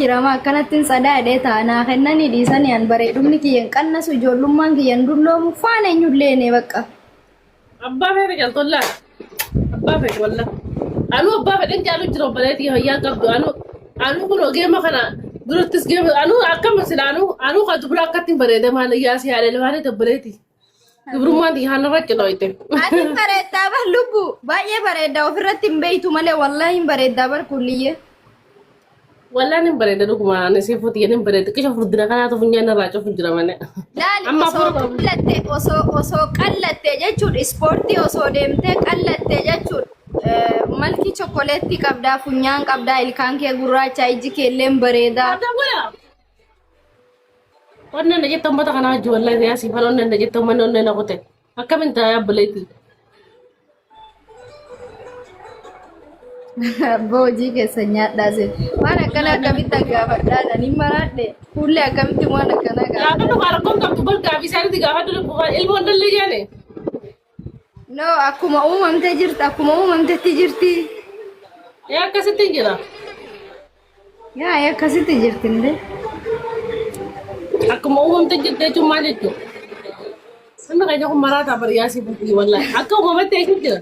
jira ma akkanattiin sadaadhee taanaa kennanii dhiisanii an bareedumni kiyyan qannasu ijoollummaan kiyyan dulloomu faana eenyullee bakka. Abbaa feete jaltollaa. Abbaa feete walla. Anu abbaa feeten jaalu jira obbaleetii hayyaa qabdu anu kun ogeema kana durattis geema anu akkam sila anu ka dubra akkattiin bareeda maal yaasi haadha maal obbaleetii. Dubrummaan diihaan irra cilooyte. Ati bareeddaa bar lubbu baay'ee bareeddaa ofirratti hin beeytu malee wallaahi hin bareeddaa bar kulliyyee. Wallaan hin bareeda dhuguma anisii fuutii hin bareeda qisha furdina kanaatu funyaan irraa cufu jira malee. Laali osoo qallattee jechuudha ispoortii osoo deemtee qallattee jechuudha malki chokoleettii qabdaa funyaan qabdaa ilkaan kee gurraacha iji keellee bareedaa. Wannan da jetta mata kana hajji wallahi ya si fara wannan da jetta man wannan na kote akamin ta ya bulaiti boji ke sanya dase mana kana kamita gabadda da ni marade kulle akamti mana kana ga ya to kar kon kam tubal ka bi sari diga hadu ko ilmo dal le jane no akuma umamte jirti ya kasiti jira ya kasiti jirti nde Aku mau mentajir cuma itu. Sama kayaknya aku marah tak berhiasi putih wallahi. Aku mau mati itu.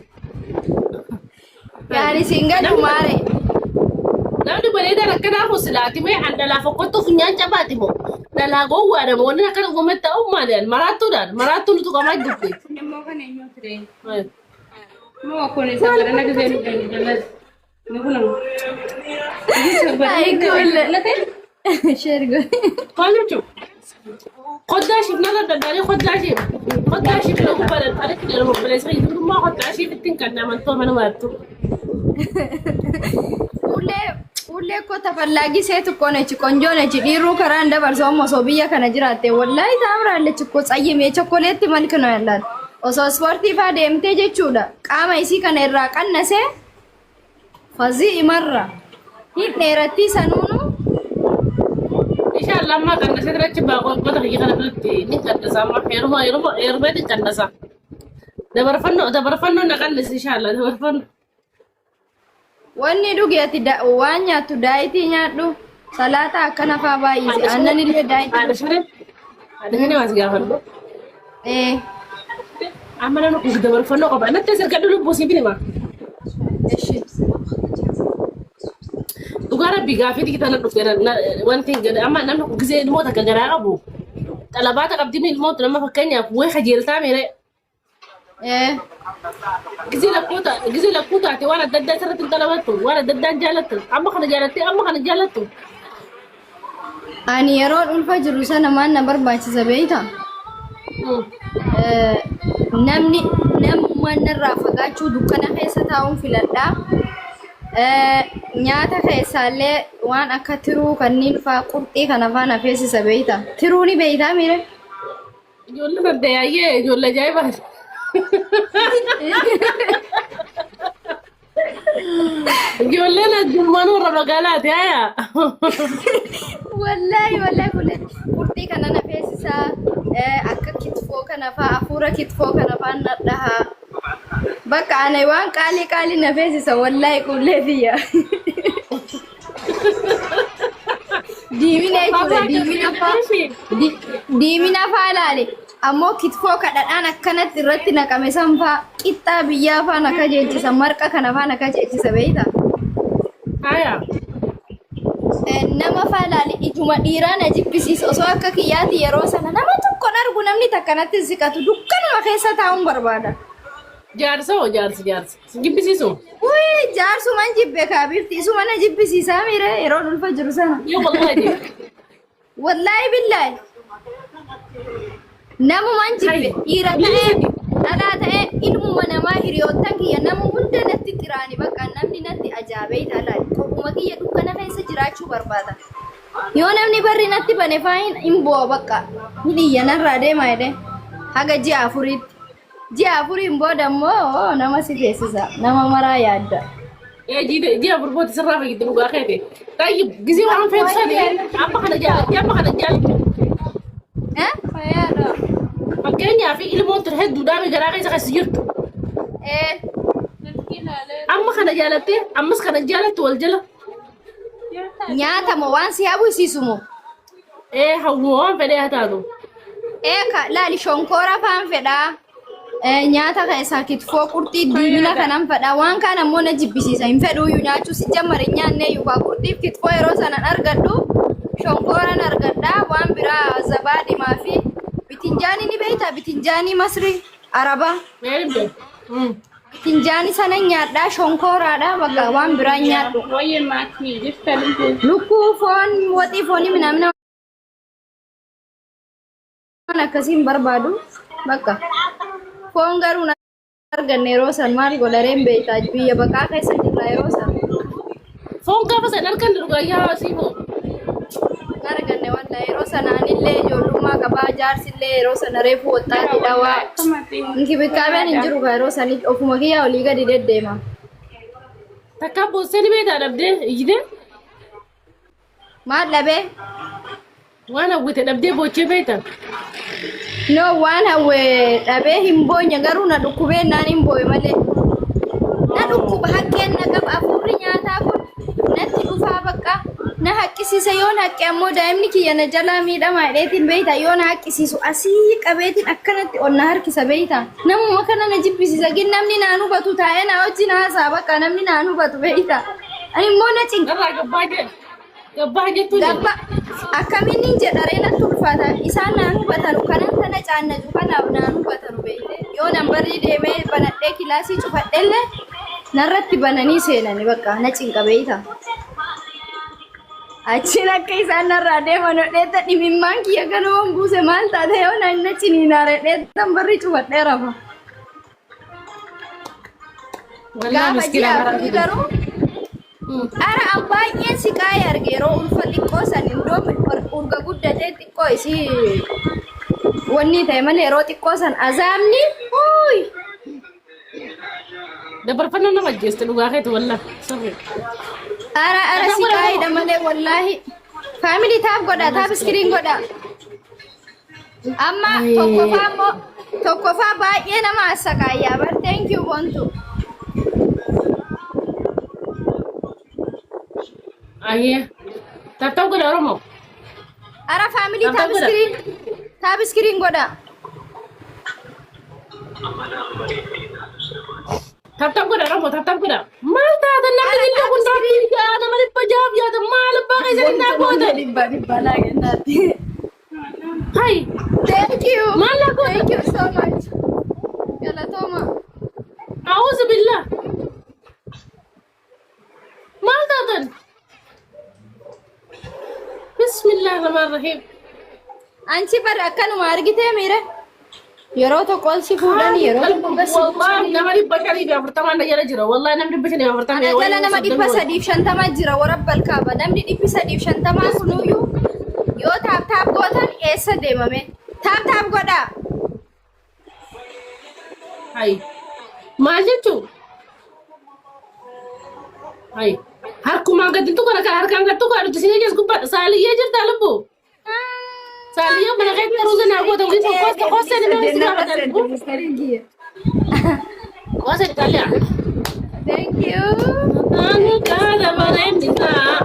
Yani singa dumare. Lalu bereda nak kena aku selati me anda lah fokus tu punya cabati mo. Dah lah gua ada mo nak kan gua mati dan maratu tu kau maju tu. Mau kan enyo train. Mau aku ni sabar nak zenu jelas. Nukulang. Ay kulle. Shergo. Kalau tu. Kodashif nada dari kodashif lagu pada ada kita lagu pada saya itu rumah kodashif itu kan nama tu mana waktu ulle ko tafallagi seetu konechi konjonechi dhiiruu karaa anda barsooma osoo biyya kana jiraatte wallahi taamraalle chikko tsayyimee chokoleetti malkino yallaan osoo ispoortii faa deemtee jechuudha qaama isii kana irraa qannasee fazii imarra hin dheerattii sanuunu inshallah ma kan nasa terachi ba ko da kike kana bilti ni kan da sama herma din kan nasa da barfanno na kan nasa inshallah da barfanno wanni dhugi ati waan nyaattu daayitii nyaadhu salaata akkana faa baay'isi aannan illee daayitii ada ngene mas gaafadhu amana no da barfanno ko ba natte sir kadulu possible ma eshi Ugara bigaafii kita nak dukera wanti gada amma namni ku gizee ilmoota ka garaa qabu talabaata qabdimi ilmoota nama fakkeenyaaf way kajeeltaa mere gizee lakkuuta ati waan adda addaa sirratti talabattu waan adda addaan jaalattu amma kana jaalattu ani yeroon ulfa jiru sana maan na barbaachisa beeyta namni narraa fagaachuu dukkana keessa taa'uun filadhaa nyaata keessaallee waan akka tiruu kanniin faa qurxii kana faana feesisa beeyta tiruu ni beeytaa mire ijoollee baddayaayyee ijoollee ajaa'ibaati ijoolleen addummaan warra magaalaati hayaa wallahi kulle qurxii kana na feesisaa akka kitfoo kana faa afuura kitfoo kana faa nadhahaa Bakka ana waan qaali na feesisa wallahi kullee fiyya. Diimina faa laale ammoo kitfoo kadhadhaan akkanatti irratti naqame san faa qixxaa biyyaa faa na kajeelchisa marqa kana faa na kajeelchisa beeyta. Haya. Nama faa laale ijuma dhiiraa na jibbisiisa osoo akka kiyyaati yeroo sana nama tokkon argu namni takkanatti siqatu dukkanuma keessa taa'uun barbaada. Jaarsa jibbisiisu. Wii jaarsu man jibbe kaabirti isu mana jibbisiisaa mire yeroo ulfa jiru sana. Wallahi billahi. Namu man jibbe dhiira ta'ee dhalaa ta'ee ilmuma namaa hiriyoottan kiyya namu hunda natti xiraani bakka namni natti ajaa'ibee ilaalaa qophuma kiyya dukkana keessa jiraachuu barbaada. Yoo namni barri natti bane faayin hin bu'a bakka ni dhiyya narraa deemaa jedhee haga ji'a afuriitti. Ji'a afuriin booda immoo nama si feesisa nama maraa yaadda. Ji'a burbooti sirraa fayyadu dhugaa keete. Tayyib gizii waan feesisanii amma kana jaalatti. Fayyaadha. Fakkeenyaaf ilmoota hedduudhaan garaa keessa jirtu. Amma kana jaalattee ammas kana jaalattu wal jala. nyaata moo waan si hawwisiisu moo? Hawwaan fedhee haa taatu. Laali shonkoora faan fedhaa. Nyaata keessaa kitfoo qurxii diimina kanan fedhaa. Waan kaan ammoo na jibbisiisa hin fedhuuyyuu nyaachuu si jammari nyaannee yuukaa qurxiif kitfoo yeroo sanan argadhu shonkooran argadhaa waan biraa zabaadimaa fi bitinjaanii ni beektaa bitinjaanii masrii arabaa. Bitinjaanii sana nyaadhaa shonkooraadhaa bakka waan biraa nyaadhu. Wayye maatii jirta lubbuu. Lukkuu foon waxii foonii minamina akkasiin barbaadu bakka. Foon garuu na arganne yeroo san maal godhareen beektaa biyya baqaa keessa jirra yeroo san. Foon gaafa san argan durgayyaa asii moo? Arganne walla yeroo sanaanillee ijoollummaa qabaa jaarsillee yeroo sana reefu waxxaati dhawaa. Inkibikaabeen hin jiru yeroo sanitti ofuma kiyyaa olii gadi deddeema. Takka boossee ni beektaa dhabdee iyyitee? Maal dhabee? Waan hawwite dhabdee boochee beektaa? No waan hawwee dhabee hin boonya garuu na dhukkubee naan hin booye malee. Na dhukkuba haqqeen na qaba afurri nyaataa kun natti dhufaa bakka na haqqisiisa yoo na haqqe ammoo daa'imni kiyya na jalaa miidhamaa dheetiin beeyta yoo na haqqisiisu asii qabeetiin akkanatti ol na harkisa beeyta. Namuma kana na jibbisiisa gin namni naan hubatu taa'ee na wajjin haasaa bakka namni naan hubatu beeyta. Ani immoo na cinqa. Gabbaa jettuun. Gabba akkamiin jedharee natti ulfaata isaan naan hubatan kanan tana caannatu kanaaf naan hubatan beeyte yoo nambarri deemee banadhee kilaasii cufadheellee narratti bananii seenani bakka na cinqa beeyta. Achiin akka isaan narraa deeman hodheetta dhimimmaan kiyya kanuma buuse maal taate yoo na ciniinaare dheettan barri cufadhee rafa. Gaafa ji'a garuu ara baay'een si qaayee arge yeroo ulfa xiqqoo san iddoo urga guddatee xiqqoo isii wanni ta'e malee yeroo xiqqoo san azaabni huuy. Dabarfannaa nama ajjeeste dhugaa keetu walla. Ara si qaayedha malee wallaahi. Faamilii taaf godha taaf iskiriin godha. Amma tokkoffaa baay'ee nama assakaayyaa bar thank you bontu. Aye. Tahu gak ada Romo? Ara family tab screen goda. Tahu gak ada Romo? Tahu gak ada. Mal tak ada nak ini aku tak ada. Ada malah pejam ya. Ada mal pakai saya nak goda. Di lagi nanti. Hai. Thank you. Malah goda. Thank you so much. Yalla Toma. Auzubillah. Mal tak ada. Bismillahirrahmanirrahim. Anchi bar akkanuma argitee miire yeroo tokko ol si fuudhan yeroo wallahi nama dhibba shanii fi afurtamaan na jala jira wallahi namni dhibba shanii fi afurtamaa ana jala nama 350 jira warabbal kaaba namni 350 kunuyyuu yoo taap gootan eessa deemame taap godha. Hai maal jechuun hai harkumaan gadi tuqara kan harkaan gadi tuqara disini jas gubbaa saaliyyee jirta lubbu saaliyyee mana keetti taruusa naa goota wii koosee ni nama sirraa badan koosee ni taaliyaa. Thank you. Anu kaada bareedinaa.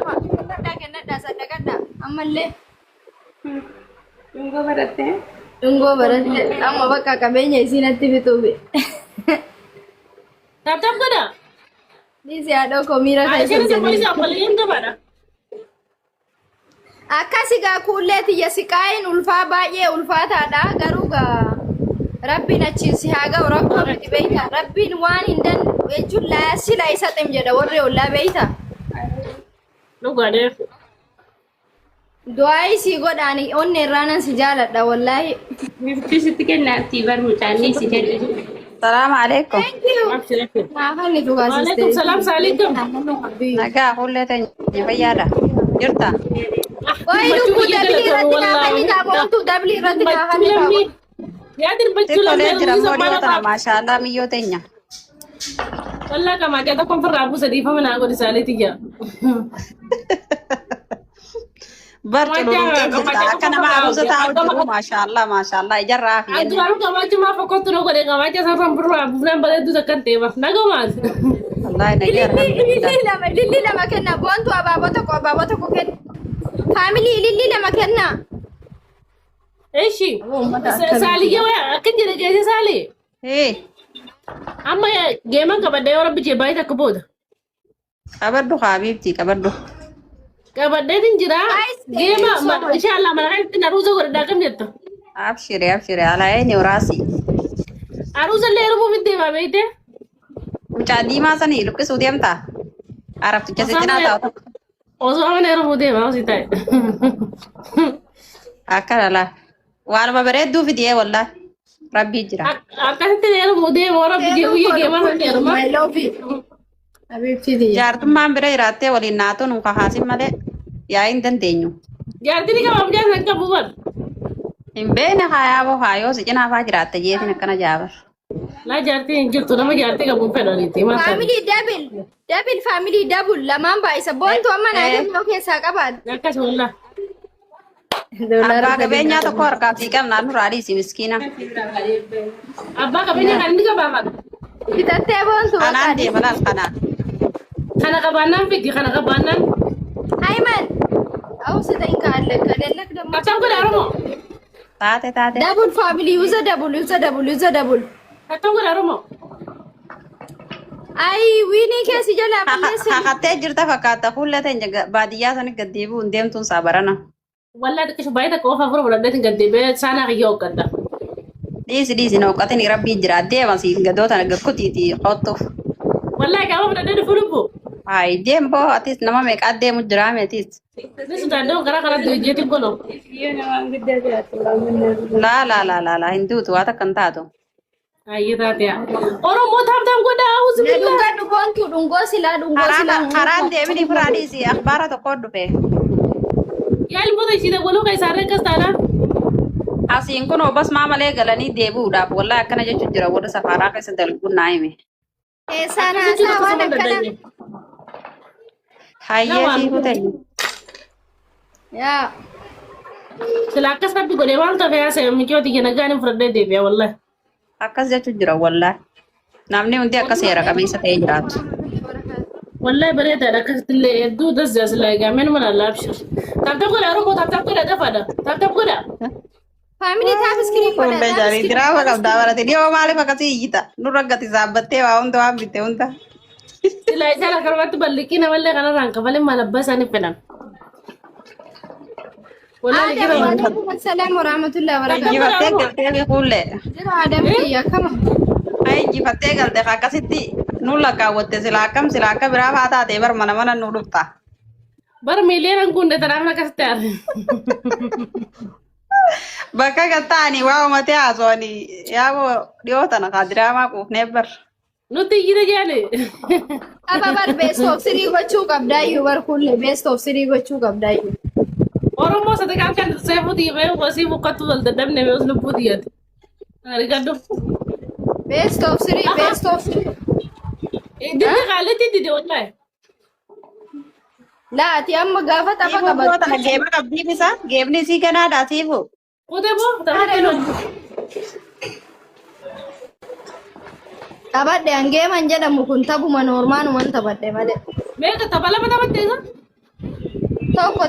Kennadhaa sadaqadhaa ammallee. Dhungoo barattee? Dhungoo baratte amma bakka qabeenya isiinatti bituufi. Taap godha. Disi haadha komiira akkasi gaa kuullee tiyya siqaayin ulfaa baay'ee ulfaataadha garuu gaa rabbiin achiin si haa ga'u rakkoo miti beeyta rabbiin waan hin danda'u jechuun sila isa xim jedha warri ollaa beeyta. Dhugaadeef. Du'aayi si godhaani onne irraanan si jaaladha wallaahi. Bifti sitti kennaatti bar mucaalli si jedhu. السلام عليكم. Thank you. Maafani dhugaa Waalaikum salaam saalikum. Nagaa hullee teenya fayyaadha. Jirta? Wayi lubbuu dablii irratti kaafanii taabontu dablii irratti kaafanii taabontu. Yaadir bachuu Tolee jira lamee mootii tana maashaallah miyyoo teenya. Wallah kamaa jata kon firraa buusa dhiifama naa godhi saaliitiyya. Barcu lulluutee jirta. Akka nama haruusa taa'u jiru maashaallah ijarraa fi Aduraan gabaachuu maa fakkootu na godhe gabaacha sararaan firraa buufnaan bareedduu takkan ta'e nagamaas. والله نجار للي لما كنا بونتو أبابتك كن فاميلي للي لما كنا ايشي سالي يا اكيد جاي سالي ايه اما جيما كبدي ورا بيجي بايتا كبود كبردو حبيبتي كبردو كبدي تنجرا جيما ان شاء الله ما راح نروزو وردا كم جت ابشري ابشري على عيني وراسي اروز اللي يرمو في الديما بيته مشادي ما سني لك سودي امتا عرفت كسيتنا تا وزو ما يرمو ديما وسيتاي اكل لا وانا ما بريدو في دي والله ربي يجرا اكلت يرمو ديما ورا بيجي ويا جيما يرمو I love you حبيبتي دي جارت ما بري راتي ولي ناتو نكا حاسب مالي يا اندن دينيو جارتني كم جارتني كم بور ان بين هايا وهايو سجنا فاجرات جيتي نكنا جابر لا جارتني جبت لما جارتي كم فنانيتي ما family double family double لما بايسا بونتو أما نادم لو كيسا كباد كاش والله أبا كبينيا تكور كافي كم نانو رادي سي مسكينة أبا كبينيا كان ديكا بابا kita bونتو أنا عندي بلاش قناة خنا كبانان فيدي خنا كبانان أيمن أو سيدين كارلك كارلك دم كم كده رمو تاتي تاتي double family use double كم كده رمو أي ويني كيسي جلا بلسي حقتي جرتا فكاتا كل تنجا باديا سني قديبو نديم تون صابرنا والله ده كشو بايدك أوفا فرو ولا ده تنقدي بيت سانا غيوك كده ديس نوقتني ربي جرا ديما سي قدوتا نقكوتي تي خطو والله كمان بدنا ندير فلوبو هاي ديم بو اتيس نما ميك ادي مجرامي تيس نسوا تعندهم كرا تيجي كله لا هندو تو اتا كنتاتو أي تاتيا أورو مو تام كده أوز بالله dungo sila حرام ديمني فرادي سي اخبار تقود به يا الموضوع شيء ده ولو كيسارة كستانا اسين كنو بس ما مالي غلاني ديبو داب والله كنا جو جرا ود سفارا كيس دل نايمي sana sawa nakana هاي سي بتاي ya سلاكس تبي قولي ما أنت فيها سيم ميكيو تيجي نجاني فرد دي بيا والله akas جو جرا والله نامني ونتي akas يرا كميسه تيجرات والله بريت أنا كنت اللي يدو دز جالس لاقي من الله أبشر تبغى لا روبو تبغى لا دفدا تبغى لا family tab screen Kun bejari drama kau dawara tadi oh male makasi ita nurra gati sabatte wa on to abite unta لا إذا كرمت بلكينا ولا كنا رانك ولا ما لبس أنا فينا ولا لقينا وعليكم السلام ورحمة الله وبركاته jifatte galte kulle جرى عدم يا كمان ay jifatte galte kakasiti nulla kawotte silaka bira fata te bar mana nudupta بر مليون نكون نترامنا كستار baka gatani wa mate azoni yawo diota na kadrama ku never نتيجة جاني أبا بر best of three بچو قبضايو بر كله best of three بچو قبضايو أورو ما صدق كان سيفو دي بيو وسي مقتول تدم نبي وصل بوديات أريكادو best of three دي قالت دي والله لا تي أما قافت أبا ibu قبض buat anak game kabdi bisa game ni sih kan ada sih bu كده بو تمام tabadde angee man jedhamu kun tabuma noormaanuman tabadde malee ميكا تبلا ما تبتيزا tokko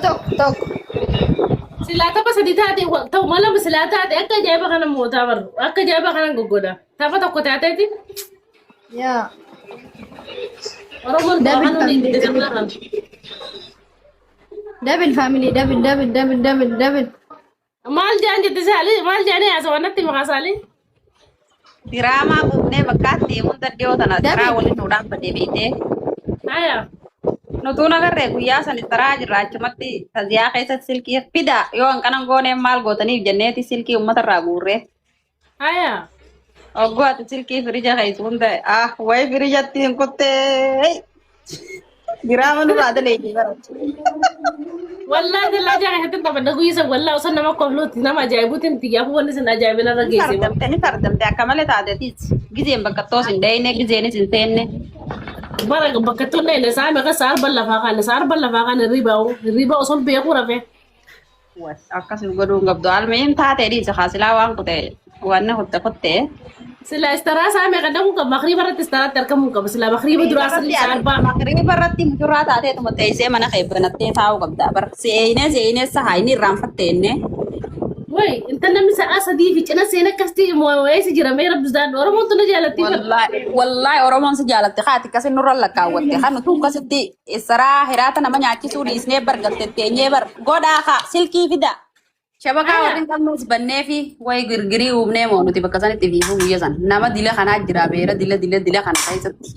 سلاتا بس دي تاتي تو مالا مسلاتا أكا جايبا كنا موتامر أكا جايبا كنا غوغودا تابا تكو تاتي yaa أورو من دهانو دي تزمنا double family double مال جان جد سالي مال جاني أسوانتي مخاسالي drama ku ne bakati mun tadi diota na tara wali nudang pada bete هيا no tu na karre ku ya sani tara jira chumati tazia kaisa silki pida yo an kanan gone mal gotani janneti silki ummata ragure هيا oggo at silki firija kais unda ah wai firija tin kotte drama nu ada lagi والله ده لا جاي حتى تبدا كويسه والله وصلنا ما قبلوت نما جايبوتين تيابو ولا سنا جايبنا رجيسي fardam te akamale ta de tis gizem bakatos indene gizene sintenne برا بكتونا إن سامي قصار بلا فاقان سار بلا فاقان الربا وصل بيقورا فيه Akkasuma godhuun qabdu. Almeem taatee dhiisa haasilaa waan kutee waan kutte. Sila istara sama kan kamu ke makri barat istara terkamu ke sila makri berdua asli sarba. Makribi barratti muduraa taatee tuma teessee mana keebbanattee taa'uu qabda. Bar seenee sahaa inni irraanfatteenne. Woi, inta namni sa'a sadii fi cina seena kasti moo'ee si jira meera bizdaan Oromoon tuna jaalatti. Wallahi Oromoon si jaalatte haati kasi nurra lakkaawwatte. Kan nuti akkasitti isaraa hiraata nama nyaachisuu dhiisnee bargalte teenyee bar godhaa haa silkii fida. Shabakaa warreen qabnuus bannee fi wayi girgirii uumnee moo nuti bakka sanitti fiifuu guyya san nama dila kanaa jira beera dila kana keessatti.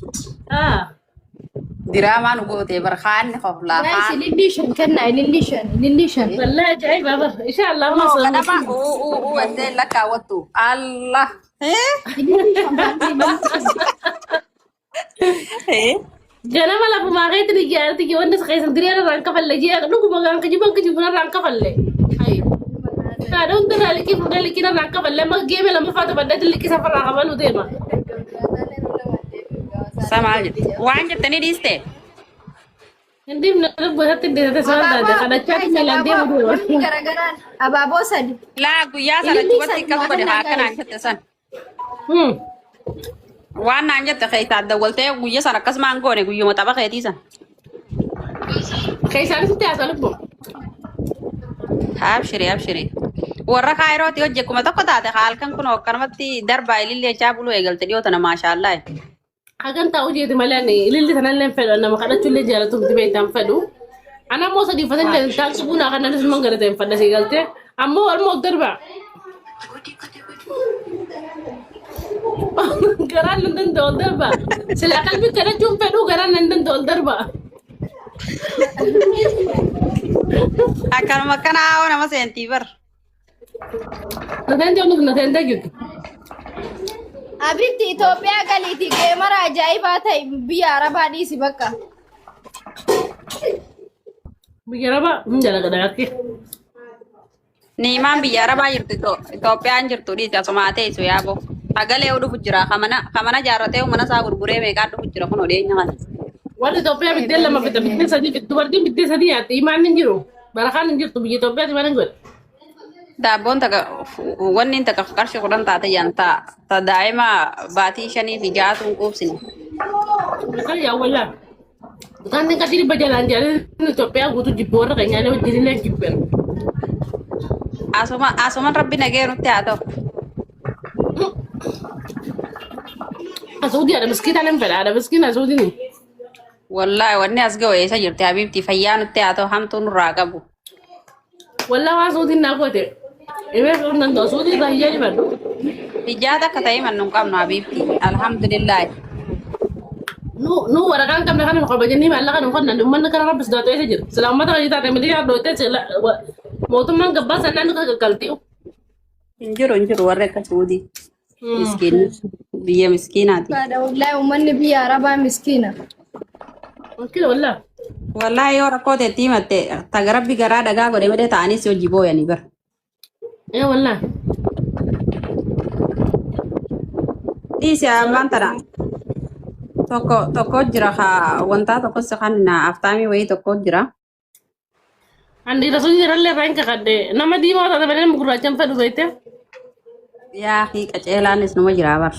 Diraamaa nu gootee barhaanni qoflaa haan. Guys, lillishan. Wallahi ajaa'ib baba. Inshallah ma Moo sanu. kadaba ettee lakkaawwattu. Allah. Ganama lafa maaqeetti ni jaarti ki wanda sakaysan diriyaana raan kafalle jiya dhuguma gaan kijibuna raan kafalle. Hai. Kada unta naliki fuga likina raan kafalle ma geeme lama faata baddati likisa farraa qabalu deema. Sama aja. Waan jettanii dhiiste. Hindi na buhatti ndete saada kada chat melan deema duuba. Garagaran abaaboo sadi. Laa guyyaa sana cubatti akkas godhe haa akkanaan jette san. Waan naan jette keessa adda waltee guyya sana akkasumaan goone guyyuma tapha keetii san. Keessaan sitti haa salubbu. Abshiri. Warra kaayirooti hojje kuma tokko taate halkan kun akkanumatti darbaa ilillee chaa buluu eegalte dhiyootana maashaallah. Hagan ta'u jeeti malee ililli sanallee fedhu nama kadhachuullee jaalatu miti beektaan fedhu. Ana ammoo sadii fatanillee taasisuu bunaa kan nanis man gara ta'e fadha siigalte ammoo walmoo darbaa. Garaan nan danda'u darbaa. Sila qalbii kadhachuun fedhu garaan nan danda'u darbaa. Akkanuma akkanaa nama seentii bar. Nateen joonu nateen deeggarti. Abitti Itoophiyaa galiiti geemara ajaa'ibaa ta'e biyya Arabaa dhiisi bakka. Biyya Arabaa hin dalaga dagaatti. Niimaan biyya Arabaa jirtu Itoophiyaan jirtu dhiisi asuma teessu yaaboo. Sagalee dhufu jira kamana jaarratee mana isaa gurguree meeqaa dhufu jira kun odeenya kana. Warri Itoophiyaa biddeen lama fida biddeen sadii dubartiin biddeen sadii nyaatte imaan hin jiru. Barakaan hin jirtu biyya Itoophiyaatti maal hin godhe. Daabboon wanni hin takka qarshii kudhan taate yantaa ta daa'ima baatii 5 fi 6 tun quubsine. Kan yaa wallaa. Kan tingkat diri bajalan jalan Itoophiyaa guutuu jibbu warra keenyaalee wajjin illee jibbeera. Asuman rabbi nagee nutti haa ta'u. Asuudii ada miskiina nan fedha ada miskiina asuudii. Wallahi wanni as ga'u eessa jirti habiibti fayyaa nutti haa ta'u hamtuu nurraa qabu. Wallaa waan asuudii naa goote. Ibee fi nan ta'u asuudii irraa hiyyee jibadhu. Ijaata akka ta'e mannu hin qabnu habiibti alhamdulillah. Nu waraqaan qabna kan qabajanii maallaqa nu kan uummanni kana rabbis daatoo eessa jira. Sila uummata kan taate miliyaa dhootee mootummaan gabbaa sannaan nu gaggalti. Hin jiru warri akka suudii. Miskiinni biyya miskiinaati. Wallahi uummanni biyya Arabaa miskiina. Miskiina wallaa. Wallahi yoo rakkoo teetti himatte taga rabbi garaa dhagaa godhe malee ta'anis hojii booyanii bar. Wallaa. Dhiisi ammaan tana. Tokko jira wanta tokko kan aftaamii wayii tokko jira. Andi rasuun jirallee irraa hin kakadde nama diimaa taate malee gurraachaan fedhu beekte. Yaa fi qaceelaanis numa jira bar.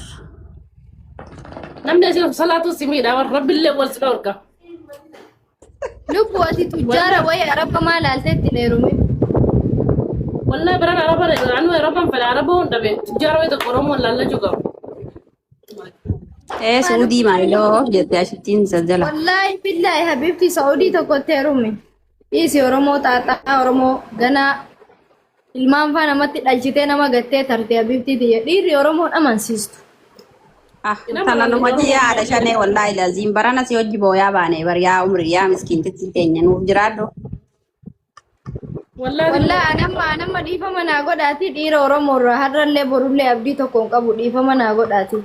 Namni asii salaatu simiidha bar rabbillee wal si dhorka. Lubbu ati tujjaara wayii Araba maal haalteetti dheerume. Wallahi biraan araba anu araban fedha araba hunda be tujjaara wayii tokko Oromoon laallachuu qabu. Suudii maaloo jettee ashittiin jala. Wallahi billahi habibti Saudii tokkotti heerume. Dhiisi Oromoo xaaxaa Oromoo ganaa ilmaan faa namatti dhalchitee nama gattee tarte habibti tiyya dhiirri Oromoon amansiistu. Tana numa yaada shanee wallahi laziim barana si hojii booyaa baane bar yaa umri yaa miskiintitti teenya nuuf jiraadhu. Wallahi anamma dhiifama naa godhaati dhiira Oromoo irraa har'allee borullee abdii tokkoon qabu dhiifama naa godhaati.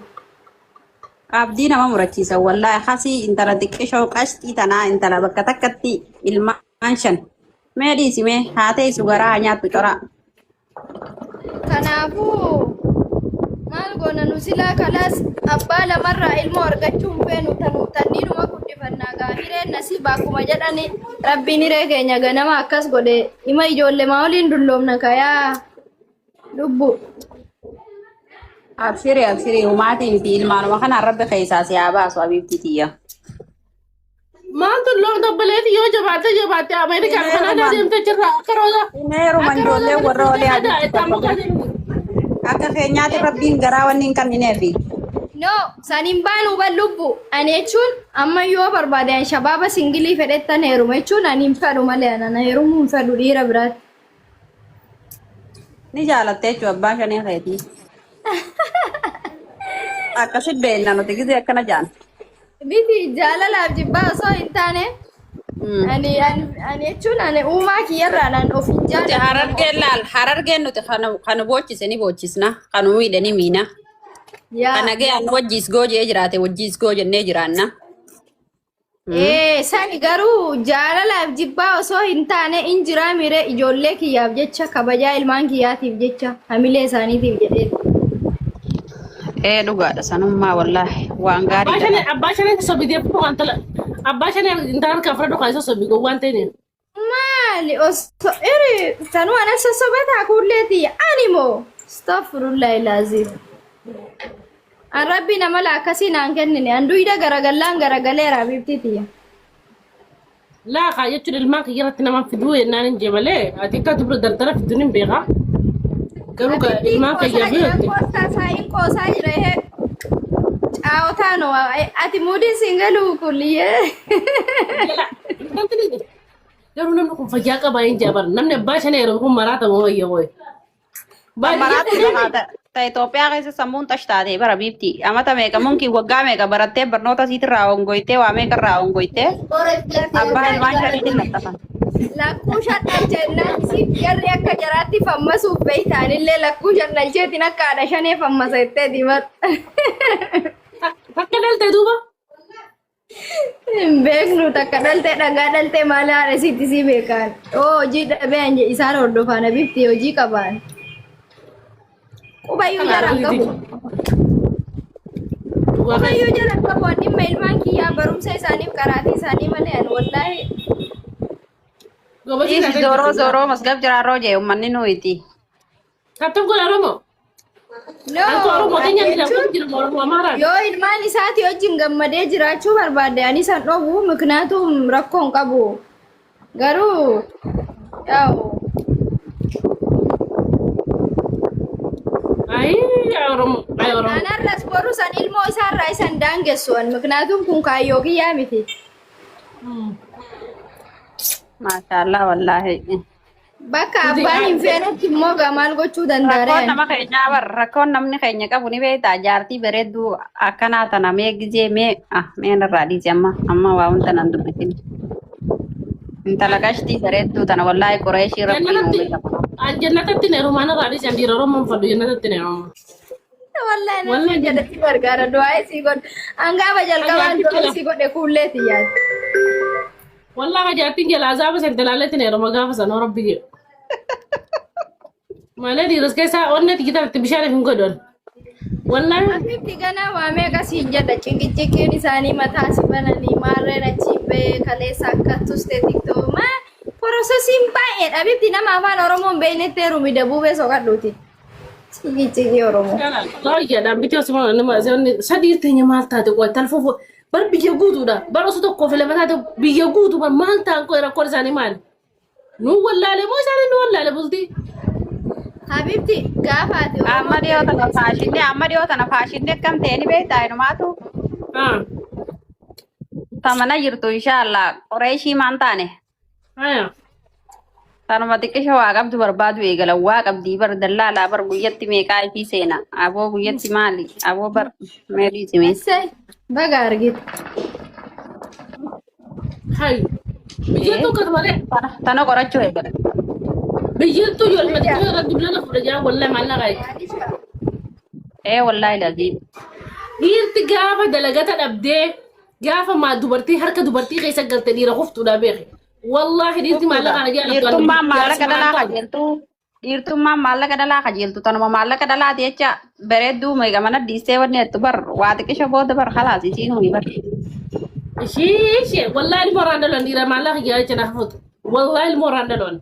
Abdii nama murachiisa wallahi hasi intala xiqqishoo qashxii tanaa intala bakka takkatti ilmaan 5 mee dhiisime haa ta'e sugaraa nyaattu coraa. Kanaafuu maal goona nu silaa kalaas abbaa lamarraa ilmoo argachuun feenu tanniinuma guddifannaa gaahireen nasiibaa akkuma jedhani rabbiin hiree keenya ganama akkas godhe ima ijoollee maa waliin dulloomna kayaa lubbu. Abshiri humaatii miti ilmaanuma kana rabbi keessaa si haa baasu abiibtitiyya. Maantu loon dabbaleeti yoo jabaatte Ameerikaan kanaan adeemte jirra akka rooda. Neeruma ijoollee warra olii akka keenyaatti rabbiin garaa wanni hin kennineefi. No, saniin baanu ban lubbu. Ani jechuun amma yoo barbaade shabaaba singilii fedhettan heeruma jechuun ani hin fedhu malee ana heerumuu hin fedhu dhiira biraatti. Ni jaalattee jechuun abbaa shanii keetii. Akkasitti beekna nuti gisee akkana jaan. Biti jaalalaaf jibbaa osoo hin taane. Ani jechuun ani uumaa kiyyarraadhaan of hin jaalladhu. Harargeen nuti kan boochise ni boochisna kan miidhe ni miina. Kana ga'an wajjis goojee jiraate wajjis goojennee jiraanna. Sani garuu jaalalaaf jibbaa osoo hin taane in jiraa mire ijoollee kiyyaaf jecha kabajaa ilmaan kiyyaatiif jecha hamilee isaaniitiif jedhee. Dhugaadha sanummaa wallaahi waan gaarii. Abbaa shanii sobiidee waan tala. Abbaa shanii intaan kan fudhadhu kan isa sobiidoo waan ta'eef. Maali osoo tanuu ana sossobataa kulleeti animoo astaghfirullahi laazim. Rabbi nama akkasii naan kennine anduida garagallaan garagaleera bibtitiya. Laa kaa jechuun ilmaan kiyyarratti nama fiduu yennaan hin jee malee ati akka dubra dardara fiduun hin beekaa. Garuu ilmaan kiyyaa biratti. Saayin qoosaa jira hee. Caawwataan ati muudin singaluu kulliyee. Garuu namni kun fayyaa qabaa hin jaabar namni abbaa shanii yeroo kun maraata moo wayya woy. Maraata Itoophiyaa keessa sammuun tashtaatee bara biifti. Amata meeqa munkiin waggaa meeqa barattee barnoota isiitirraa hongoytee waa meeqarraa hongoytee abbaa ilmaan shaniitiin lattafan. Lakkuu shannan jennaan siif jarri akka jaraatti fammasuuf beeytaanillee lakkuu shannan jeetiin akka haadha shanee fammasa jettee dimat. Takka dhaltee duuba? Hin beeknu takka dhaltee dhagaa dhaltee maali haadha isiitti sii beekaan. Hojii dhabeen isaan hordofaan bifti hojii qabaan. Kubayyuu jalan qabu. Kubayyuu jalan qabu dhimma ilmaan kiyyaa barumsa isaaniif karaatii isaanii malee wallaahi. Zoro masgab jiraarroo jee uummanni nuyti. Kattu kun Oromoo? Yoo ilmaan isaati wajjin gammadee jiraachuu barbaade ani san dhobu miknaatum rakkoon qabu. Garuu yaa'u. Anarras boru san ilmoo isaarraa isan daangessuan miknaatum kun kaayyoo kiyyaa miti. Maashaallah wallaahi. Bakka abbaan hin feenutti immoo maal gochuu danda'an. Rakkoon namni keenya qabu ni beektaa jaartii bareedduu akkanaa tana mee gizee mee irraa dhiise amma waa hunda nan dubbisin. Intala gashtii bareedduu tana wallaahi qoreeshii rabbii jannatatti neerumaan irraa dhiise dhiira Oromoon fadhu jannatatti neerumaan. Wallahi jalatti gargaara du'aa isii godhe hangaaba jalqabaan du'aa isii godhe kuulleeti yaadde. Wallahi jaartiin jala azaaba sentelaalletti neeruma gaafa sanoo rabbi jedhu. Malee dhiiras keessaa onnee xiqqaatti bishaan hin godhan. Wallahi. Asitti ganaa waamee akkasii jedha ciqichiqiin isaanii mataa si bananii maarreen achi bee kaleessa akka tuste tiktoo Prosesiin baay'eedha bifti nama afaan Oromoon beeknetti heerumi dabuu beesoo kadhuuti. Ciqichiqii Oromoo. Baay'eedhaan biti osuma nama sadii teenya maal taate qo'e talfuuf bar biyya guutuudha bar osoo tokkoo filama taate biyya guutuu bar maal ta'an qo'e rakkoon isaanii maali? Nu wallaalee moo isaanii nu wallaalee bultii? Habibti gaafaati. Amma dhiyoo tana faashinni akkam ta'e ni beektaa inumaatu. Tamana jirtu inshaallah qoreeshii maan taane. Tanuma xiqqisha waa qabdu barbaadu eegala waa qabdii bar dallaalaa bar guyyatti meeqaa ifii seena aboo guyyatti maali aboo bar meelii simeessa. Baga argite. Hai. Biyyattuu akkasumalee. Tana qorachuu eegala. Biyyattuu yoo ilma irra dublana fudha jaa wallahi maallaqa wallahi lazii. Dhiirti gaafa dalagata dhabdee gaafa dubartii harka dubartii keessa galte dhiira qoftuudha beeke. Wallahi dhiirti maallaqa na jaalatu. Dhiirtummaan maallaqa dhalaa qajeeltu. dhiirtummaan maallaqa dhalaa qajeeltu tanuma maallaqa dhalaati jecha bareedduu meeqa mana dhiistee wanni jettu bar waa xiqqisha booda bar khalaas isiin huni bar. Ishee wallahi ilmoo raandaloon dhiira maallaqa yaa jecha naafut wallahi ilmoo raandaloon.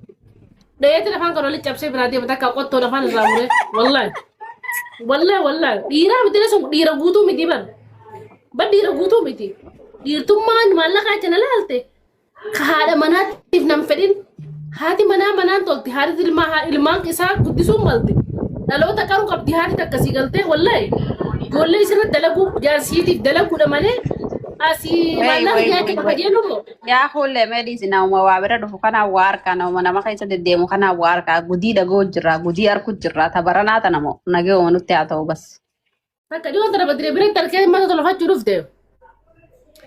Dheetii lafaan kan oli cabsee biraa deemata akka qottoo lafaan irraa muree wallahi dhiiraa miti sun dhiira guutuu miti bar dhiira guutuu miti dhiirtummaan maallaqa jecha na laalte haadha manaatiif nam fedhin. Haati manaan tolti haati ilmaan isaa guddisuun malti dhaloota qaruu qabdi haati akkasii galtee wallahi ijoollee isirra dalagu jaarsiitiif dalaguudha malee asii maallaqa nyaata qaba jennumoo. Yaa fuullee meedhiisi nama waa bira dhufu kanaan waa harkaa nama keessa deddeemu kanaan waa harkaa gudii dhagoo jirra gudii harku jirra tabaranaa tanamoo nagee uumanutti haa ta'u bas. Akka dhiyoon tana badiree bireetti harkee mata tolfachuu dhufte.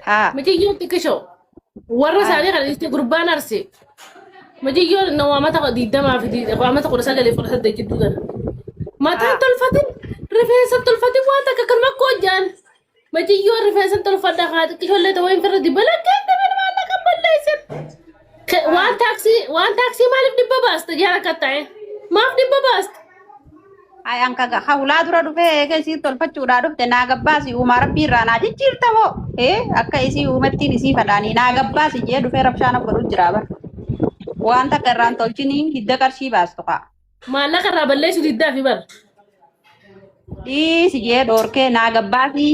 Haa. Mijiyyoon xiqqishoo warra isaanii kan itti gurbaan arse. Majiyyoon nama mata diidamaa fi mata 19 jidduu kana. Mataan tolfatin rifeensa tolfatin waan takka kan makkoo jaan. Majiyyoon rifeensa tolfadha haati ijoollee ta'uu hin firra dibala kan dabala maallaqa balleessan. Waan taaksii maaliif dhibba baasta jaara akka ta'e maaf dhibba baasta. Ayaan kaga hawlaa dura dhufee eega isii tolfachuudhaa dhufte naa gabbaasi uumaa rabbii irraa naa jijjiirta moo akka isii uumattiin isii fadhaanii naa gabbaasi jee dhufee rabshaana godhu jira bara. Waan takka irraan tolchiniin hidda qarshii baastu kaa. Maallaqa irraa balleessu diddaa fi bara. Dhiisi jee dhoorkee naa gabbaasi.